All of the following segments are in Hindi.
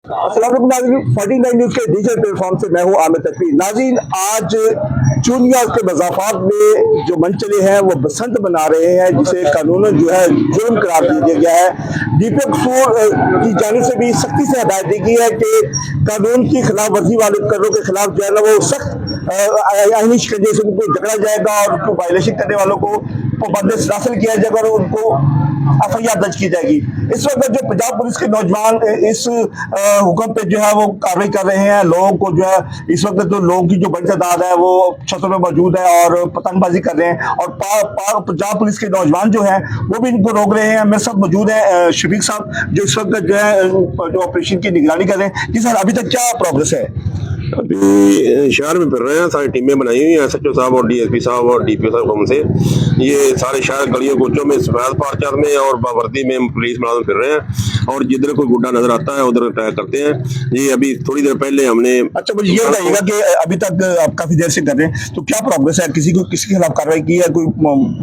49 न्यूज के डिजिटल प्लेटफॉर्म से मैं हूं आमिर तकवीर। नाज़रीन, आज चूनिया के मज़ाफ़ात में जो मंचले हैं वो बसंत मना रहे हैं, जिसे कानूनन जो है जुर्म करार दिया गया है। डीपी कसूर की जानिब से भी सख्ती से हदायत दी गई है कि कानून की खिलाफ वर्जी वाले करों के खिलाफ जो है ना वो सख्त आईनी शिकंजे से उनको झगड़ा जाएगा और उनको वायलेशन करने वालों को पाबंदी हासिल किया जाएगा और उनको FIR दर्ज की जाएगी। इस वक्त जो पंजाब पुलिस के नौजवान इस हुक्म पे जो है वो कार्रवाई कर रहे हैं। लोगों को जो है इस वक्त तो लोगों की जो बड़ी तादाद है वो छतों में मौजूद है और पतंगबाजी कर रहे हैं और पंजाब पुलिस के नौजवान जो है वो भी इनको रोक रहे हैं। मेरे साथ मौजूद है शफीक साहब जो इस वक्त जो है जो ऑपरेशन की निगरानी कर रहे हैं। जी सर, अभी तक क्या प्रोग्रेस है? अभी शहर में फिर रहे हैं, सारी टीमें बनाई हुई हैं SHO साहब और DSP साहब और DPO साहब हम से। ये सारे शहर गलियों कोचों में सफेद पार्चार में और बावर्दी में पुलिस मुलाजिम फिर रहे हैं और जिधर कोई गुड्डा नजर आता है उधर अटैक करते हैं। ये अभी थोड़ी देर पहले हमने अच्छा, मुझे ये बताइएगा कि अभी तक आप काफी देर से कर रहे हैं तो क्या प्रोग्रेस है? किसी के खिलाफ कार्रवाई की है? कोई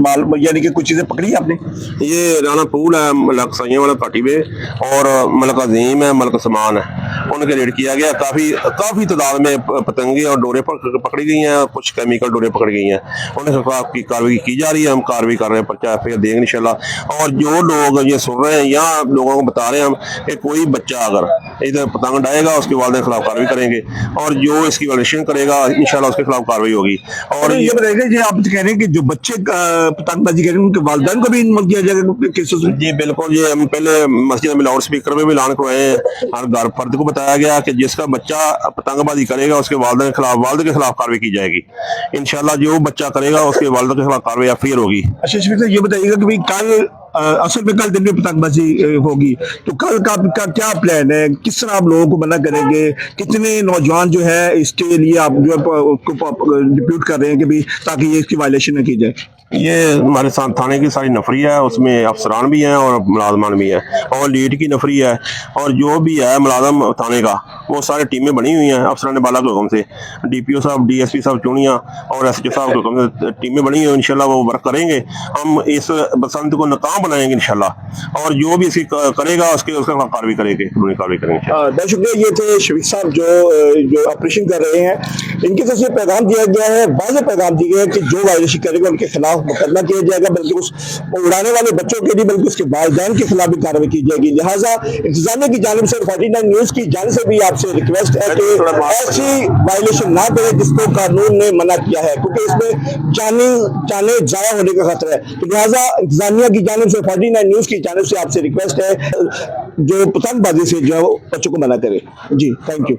माल यानी कि कुछ चीजें पकड़ी है आपने? ये राना पूल है, मलक सैया वाला पार्टी में और मलक अजीम है, मलक समान है, उनके रेड किया गया। काफी तादाद में पतंगे और डोरे पकड़ी गई हैं, कुछ केमिकल डोरे पकड़ी गई हैं। उनके खिलाफ की कार्रवाई की जा रही है, हम कार्रवाई कर रहे हैं, पर्चा FIR देंगे इंशाल्लाह। और जो लोग ये सुन रहे हैं या लोगों को बता रहे हैं हम कि कोई बच्चा अगर इधर पतंग डालेगा उसके वालिदैन के खिलाफ कार्रवाई करेंगे और जो इसकी वायलेशन करेगा इंशाल्लाह उसके खिलाफ कार्रवाई होगी। और ये बताइएगा जी, आप कह रहे हैं कि जो बच्चे पतंगबाजी कर रहे हैं उनके वालिदैन को भी इन्वॉल्व किया जाएगा केसेस में? जी बिल्कुल, ये हम पहले मस्जिद में लाउड स्पीकर में भी ऐलान करवाए हैं। हर घर फर्द को बताया गया कि जिसका बच्चा पतंगबाजी करेगा उसके वालिद के खिलाफ कार्रवाई की जाएगी इंशाल्लाह। जो बच्चा करेगा उसके वालिद के खिलाफ कार्रवाई FIR होगी। अच्छा शफीक साहब, ये बताइएगा कि भाई कल असल में कल दिन में पतंगबाजी होगी तो कल का क्या प्लान है? किस तरह आप लोगों को मना करेंगे? कितने नौजवान जो है इसके लिए आप जो है उसको डिप्यूट कर रहे हैं कि भाई ताकि ये इसकी वायलेशन न की जाए? ये हमारे साथ थाने की सारी नफरी है, उसमें अफसरान भी हैं और मुलाजमान भी हैं और लीड की नफरी है और जो भी है मुलाजम थाने का वो सारी टीमें बनी हुई हैं अफसरान बाला के हुक्म से। DPO साहब, DSP साहब चूनिया और SHO साहब के हुक्म से टीमें बनी हुई हैं। इंशाल्लाह वो वर्क करेंगे, हम इस बसंत को नाकाम बनाएंगे इंशाल्लाह और जो भी इसकी करेगा उसका कार्रवाई करेंगे। बहुत शुक्रिया। ये थे शफीक साहब जो ऑपरेशन कर रहे हैं। इनकी तरफ से पैगाम दिया गया है, वाज़ेह पैगाम दिया गया है कि जो वायलेशन करेगा उनके खिलाफ मुकदमा किया जाएगा, बल्कि उस उड़ाने वाले बच्चों के लिए बल्कि उसके वालिदैन के खिलाफ भी कार्रवाई की जाएगी। लिहाजा इंतजामिया की जानिब से 49 न्यूज की जानिब से भी आपसे रिक्वेस्ट है कि ऐसी वायलेशन ना करें जिसको कानून ने मना किया है, क्योंकि इसमें जाने जाया होने का खतरा है। तो लिहाजा इंतजामिया की जानिब से 49 न्यूज की जानिब से आपसे रिक्वेस्ट है जो पतंगबाजी से जो है बच्चों को मना करे। जी, थैंक यू।